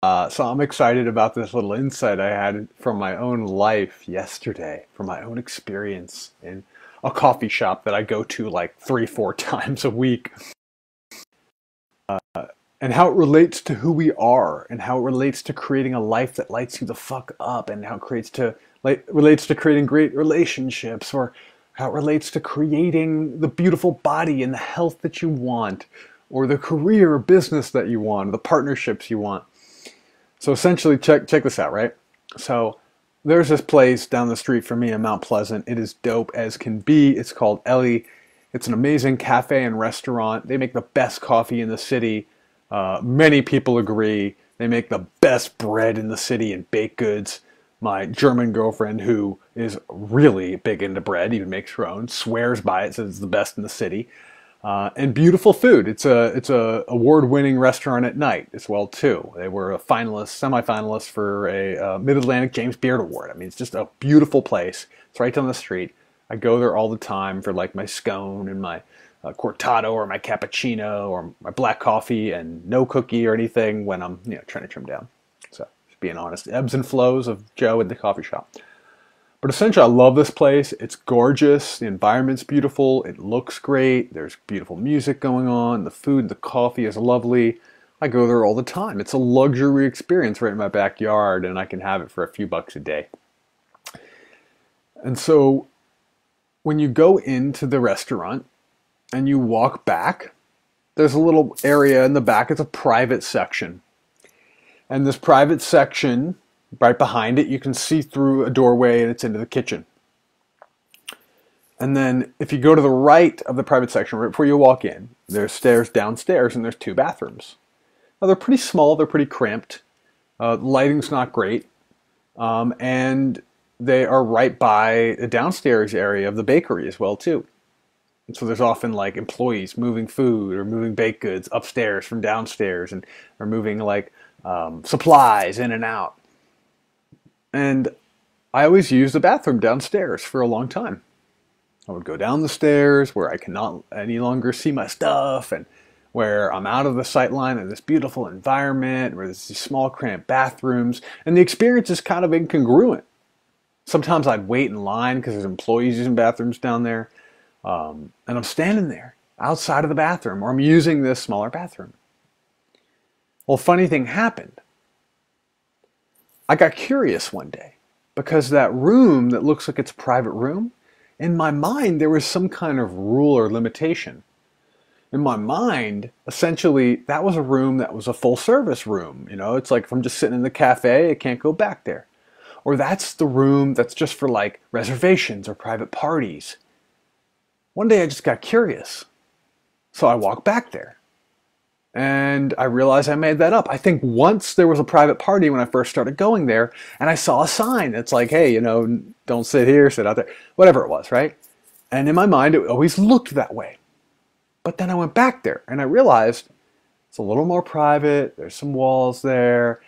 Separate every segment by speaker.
Speaker 1: So I'm excited about this little insight I had from my own life yesterday, from my own experience in a coffee shop that I go to like 3, 4 times a week, and how it relates to who we are, and how it relates to creating a life that lights you the fuck up, and how it relates to creating great relationships, or how it relates to creating the beautiful body and the health that you want, or the career or business that you want, or the partnerships you want. So essentially, check this out, right? So there's this place down the street from me in Mount Pleasant. It is dope as can be. It's called Ellie. It's an amazing cafe and restaurant. They make the best coffee in the city. Many people agree. They make the best bread in the city and baked goods. My German girlfriend, who is really big into bread, even makes her own, swears by it, says it's the best in the city. And beautiful food. It's a award-winning restaurant at night as well too. They were a finalist, semi-finalist for a Mid-Atlantic James Beard Award. I mean, it's just a beautiful place. It's right down the street. I go there all the time for like my scone and my cortado or my cappuccino or my black coffee, and no cookie or anything when I'm trying to trim down. So just being honest, ebbs and flows of Joe at the coffee shop. But essentially, I love this place. It's gorgeous. The environment's beautiful. It looks great. There's beautiful music going on. The food, the coffee is lovely. I go there all the time. It's a luxury experience right in my backyard, and I can have it for a few bucks a day. And so when you go into the restaurant and you walk back, there's a little area in the back. It's a private section. And this private section, right behind it, you can see through a doorway and it's into the kitchen. And then if you go to the right of the private section, right before you walk in, there's stairs downstairs and there's 2 bathrooms. Now they're pretty small, they're pretty cramped. Lighting's not great. And they are right by the downstairs area of the bakery as well too. And so there's often like employees moving food or moving baked goods upstairs from downstairs, and or moving like supplies in and out. And I always used the bathroom downstairs for a long time. I would go down the stairs where I cannot any longer see my stuff, and where I'm out of the sight line of this beautiful environment, where there's these small cramped bathrooms, and the experience is kind of incongruent. Sometimes I'd wait in line because there's employees using bathrooms down there, and I'm standing there outside of the bathroom, or I'm using this smaller bathroom. Well, a funny thing happened. I got curious one day, because that room that looks like it's a private room, in my mind there was some kind of rule or limitation. In my mind, essentially, that was a room that was a full service room. It's like if I'm just sitting in the cafe, I can't go back there. Or that's the room that's just for like reservations or private parties. One day I just got curious. So I walked back there. And I realized I made that up. I think once there was a private party when I first started going there, and I saw a sign that's like, hey, don't sit here, sit out there, whatever it was, right? And in my mind, it always looked that way. But then I went back there, and I realized it's a little more private. There's some walls there.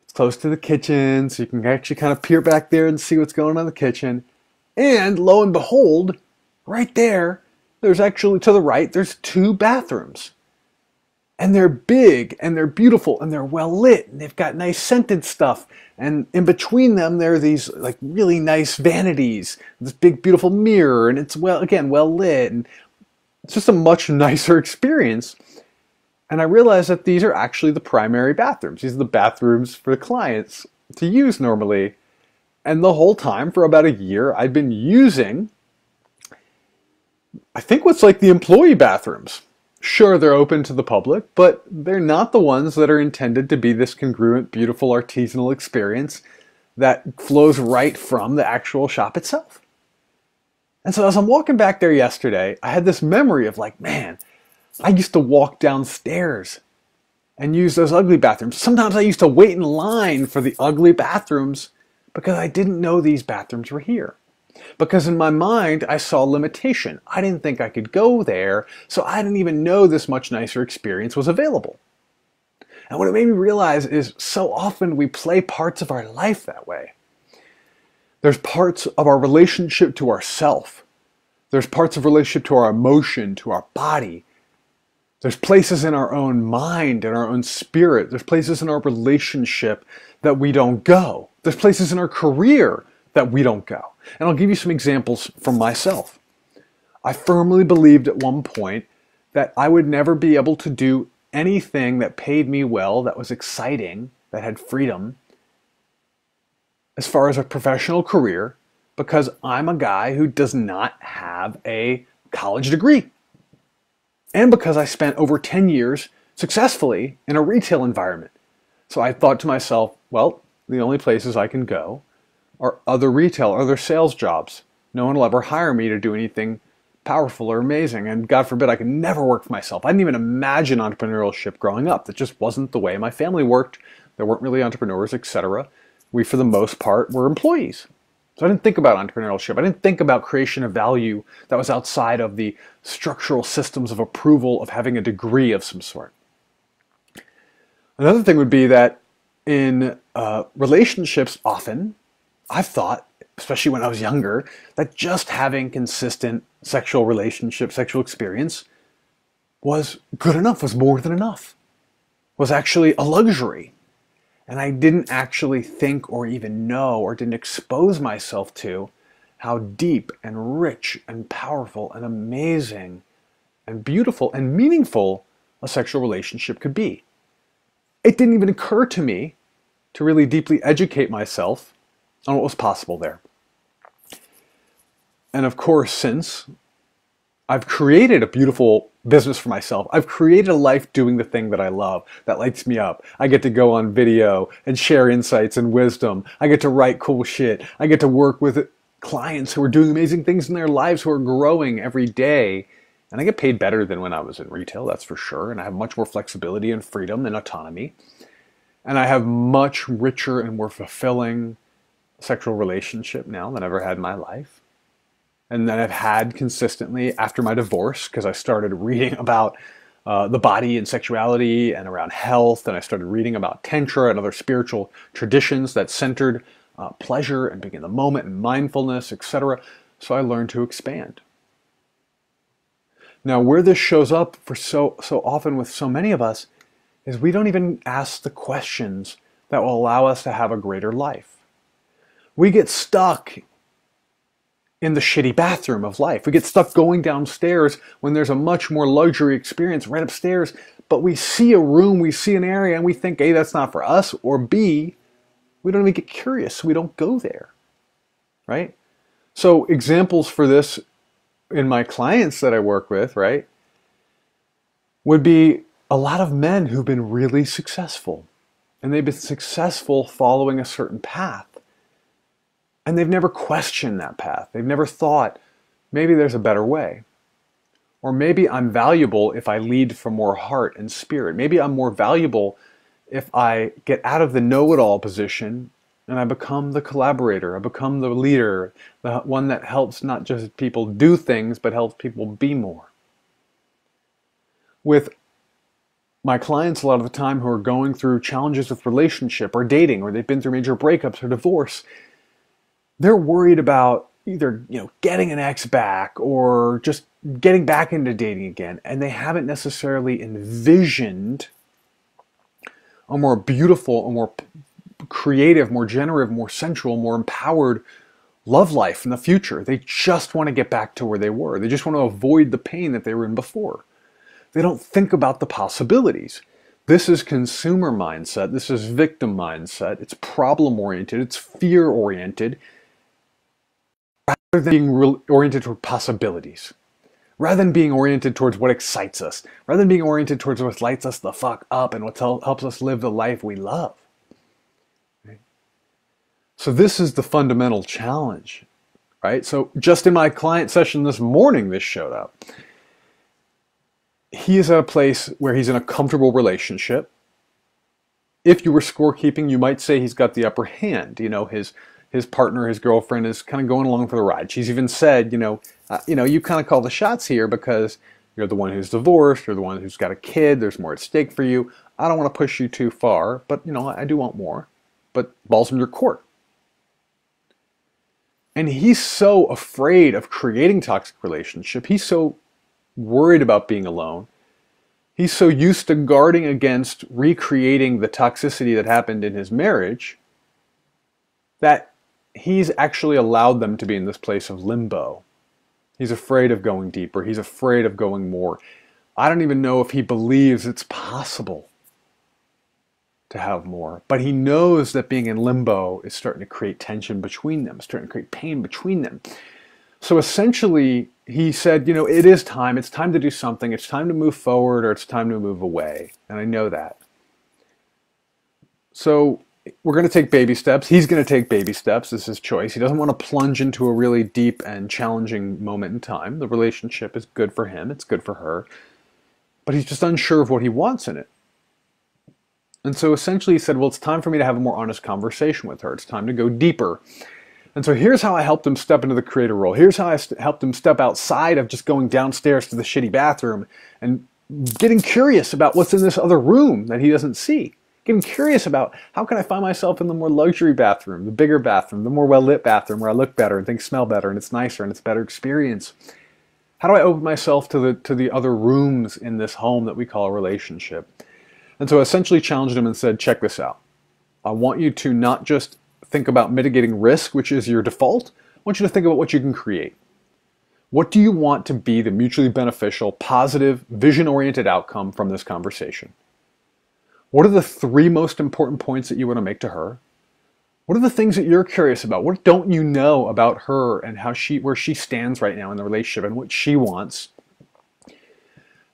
Speaker 1: It's close to the kitchen, so you can actually kind of peer back there and see what's going on in the kitchen. And lo and behold, right there, there's actually, to the right, there's 2 bathrooms. And they're big, and they're beautiful, and they're well lit, and they've got nice scented stuff. And in between them, there are these like really nice vanities, this big beautiful mirror, and it's well lit, and it's just a much nicer experience. And I realized that these are actually the primary bathrooms. These are the bathrooms for the clients to use normally. And the whole time, for about a year, I'd been using, I think, what's like the employee bathrooms. Sure, they're open to the public, but they're not the ones that are intended to be this congruent, beautiful, artisanal experience that flows right from the actual shop itself. And so as I'm walking back there yesterday, I had this memory of like, man, I used to walk downstairs and use those ugly bathrooms. Sometimes I used to wait in line for the ugly bathrooms because I didn't know these bathrooms were here. Because in my mind, I saw limitation. I didn't think I could go there, so I didn't even know this much nicer experience was available. And what it made me realize is so often we play parts of our life that way. There's parts of our relationship to ourself. There's parts of relationship to our emotion, to our body. There's places in our own mind and our own spirit. There's places in our relationship that we don't go. There's places in our career that we don't go. And I'll give you some examples from myself. I firmly believed at one point that I would never be able to do anything that paid me well, that was exciting, that had freedom, as far as a professional career, because I'm a guy who does not have a college degree. And because I spent over 10 years successfully in a retail environment. So I thought to myself, well, the only places I can go are other retail, other sales jobs. No one will ever hire me to do anything powerful or amazing. And God forbid, I could never work for myself. I didn't even imagine entrepreneurship growing up. That just wasn't the way my family worked. There weren't really entrepreneurs, etc. We, for the most part, were employees. So I didn't think about entrepreneurship. I didn't think about creation of value that was outside of the structural systems of approval of having a degree of some sort. Another thing would be that in relationships, often, I've thought, especially when I was younger, that just having consistent sexual relationship, sexual experience was good enough, was more than enough, was actually a luxury. And I didn't actually think or even know or didn't expose myself to how deep and rich and powerful and amazing and beautiful and meaningful a sexual relationship could be. It didn't even occur to me to really deeply educate myself on what was possible there. And of course, since I've created a beautiful business for myself, I've created a life doing the thing that I love, that lights me up. I get to go on video and share insights and wisdom. I get to write cool shit. I get to work with clients who are doing amazing things in their lives, who are growing every day. And I get paid better than when I was in retail, that's for sure. And I have much more flexibility and freedom and autonomy. And I have much richer and more fulfilling sexual relationship now than I've ever had in my life. And that I've had consistently after my divorce, because I started reading about the body and sexuality and around health, and I started reading about Tantra and other spiritual traditions that centered pleasure and being in the moment and mindfulness, etc. So I learned to expand. Now, where this shows up for so often with so many of us is we don't even ask the questions that will allow us to have a greater life. We get stuck in the shitty bathroom of life. We get stuck going downstairs when there's a much more luxury experience right upstairs, but we see a room, we see an area, and we think, A, that's not for us, or B, we don't even get curious, so we don't go there, right? So examples for this in my clients that I work with, right, would be a lot of men who've been really successful, and they've been successful following a certain path. And they've never questioned that path. They've never thought, maybe there's a better way. Or maybe I'm valuable if I lead from more heart and spirit. Maybe I'm more valuable if I get out of the know-it-all position and I become the collaborator, I become the leader, the one that helps not just people do things, but helps people be more. With my clients a lot of the time who are going through challenges with relationship or dating, or they've been through major breakups or divorce, they're worried about either, getting an ex back or just getting back into dating again, and they haven't necessarily envisioned a more beautiful, a more creative, more generative, more sensual, more empowered love life in the future. They just want to get back to where they were. They just want to avoid the pain that they were in before. They don't think about the possibilities. This is consumer mindset. This is victim mindset. It's problem-oriented. It's fear-oriented, rather than being oriented toward possibilities. Rather than being oriented towards what excites us. Rather than being oriented towards what lights us the fuck up and what helps us live the life we love. Right? So this is the fundamental challenge, right? So just in my client session this morning, this showed up. He is at a place where he's in a comfortable relationship. If you were scorekeeping, you might say he's got the upper hand. His partner, his girlfriend is kind of going along for the ride. She's even said, you kind of call the shots here because you're the one who's divorced, you're the one who's got a kid, there's more at stake for you. I don't want to push you too far, but I do want more. But ball's in your court. And he's so afraid of creating toxic relationship. He's so worried about being alone He's so used to guarding against recreating the toxicity that happened in his marriage that he's actually allowed them to be in this place of limbo. He's afraid of going deeper. He's afraid of going more. I don't even know if he believes it's possible to have more. But he knows that being in limbo is starting to create tension between them, starting to create pain between them. So essentially, he said, it is time. It's time to do something. It's time to move forward or it's time to move away. And I know that. So we're going to take baby steps. He's going to take baby steps. This is his choice. He doesn't want to plunge into a really deep and challenging moment in time. The relationship is good for him. It's good for her. But he's just unsure of what he wants in it. And so essentially he said, well, it's time for me to have a more honest conversation with her. It's time to go deeper. And so here's how I helped him step into the creator role. Here's how I helped him step outside of just going downstairs to the shitty bathroom and getting curious about what's in this other room that he doesn't see. Getting curious about how can I find myself in the more luxury bathroom, the bigger bathroom, the more well-lit bathroom where I look better and things smell better and it's nicer and it's a better experience. How do I open myself to the other rooms in this home that we call a relationship? And so I essentially challenged him and said, check this out. I want you to not just think about mitigating risk, which is your default. I want you to think about what you can create. What do you want to be the mutually beneficial, positive, vision-oriented outcome from this conversation? What are the 3 most important points that you want to make to her? What are the things that you're curious about? What don't you know about her and where she stands right now in the relationship and what she wants?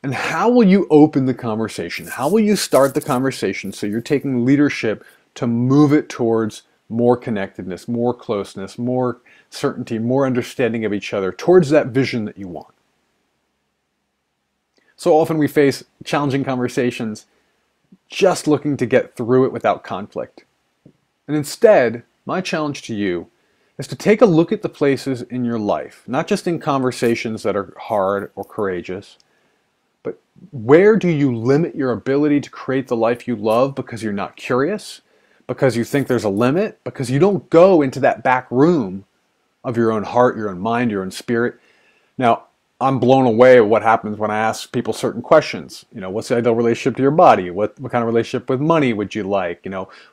Speaker 1: And how will you open the conversation? How will you start the conversation so you're taking leadership to move it towards more connectedness, more closeness, more certainty, more understanding of each other, towards that vision that you want? So often we face challenging conversations just looking to get through it without conflict. And instead, my challenge to you is to take a look at the places in your life, not just in conversations that are hard or courageous, but where do you limit your ability to create the life you love because you're not curious, because you think there's a limit, because you don't go into that back room of your own heart, your own mind, your own spirit? Now, I'm blown away at what happens when I ask people certain questions. What's the ideal relationship to your body? What kind of relationship with money would you like?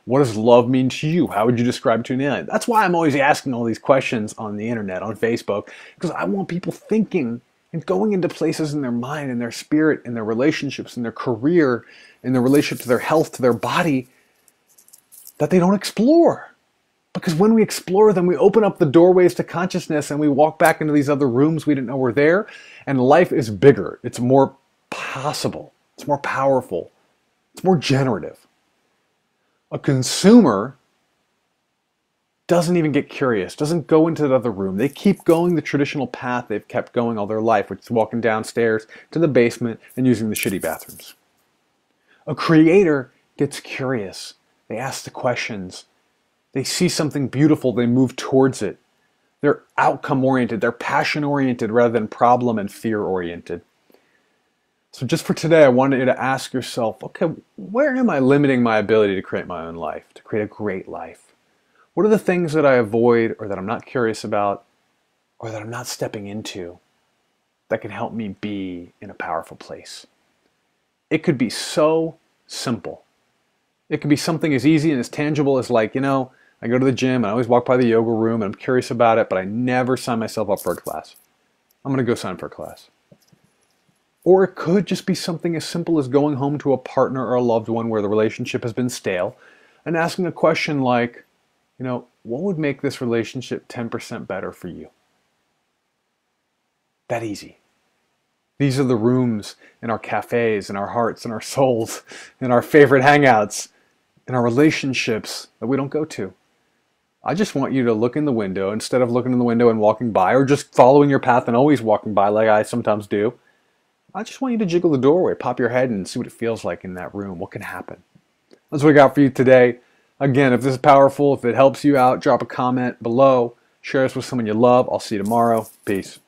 Speaker 1: What does love mean to you? How would you describe it to an alien? That's why I'm always asking all these questions on the internet, on Facebook, because I want people thinking and going into places in their mind, in their spirit, in their relationships, in their career, in their relationship to their health, to their body, that they don't explore. Because when we explore them, we open up the doorways to consciousness and we walk back into these other rooms we didn't know were there, and life is bigger. It's more possible. It's more powerful. It's more generative. A consumer doesn't even get curious, doesn't go into the other room. They keep going the traditional path they've kept going all their life, which is walking downstairs to the basement and using the shitty bathrooms. A creator gets curious. They ask the questions. They see something beautiful, they move towards it. They're outcome-oriented, they're passion-oriented rather than problem and fear-oriented. So just for today, I wanted you to ask yourself, okay, where am I limiting my ability to create my own life, to create a great life? What are the things that I avoid or that I'm not curious about or that I'm not stepping into that can help me be in a powerful place? It could be so simple. It could be something as easy and as tangible as I go to the gym and I always walk by the yoga room and I'm curious about it, but I never sign myself up for a class. I'm going to go sign for a class. Or it could just be something as simple as going home to a partner or a loved one where the relationship has been stale and asking a question like, what would make this relationship 10% better for you? That easy. These are the rooms in our cafes, in our hearts, in our souls, in our favorite hangouts, in our relationships that we don't go to. I just want you to look in the window instead of looking in the window and walking by or just following your path and always walking by like I sometimes do. I just want you to jiggle the doorway, pop your head and see what it feels like in that room. What can happen? That's what I got for you today. Again, if this is powerful, if it helps you out, drop a comment below. Share this with someone you love. I'll see you tomorrow. Peace.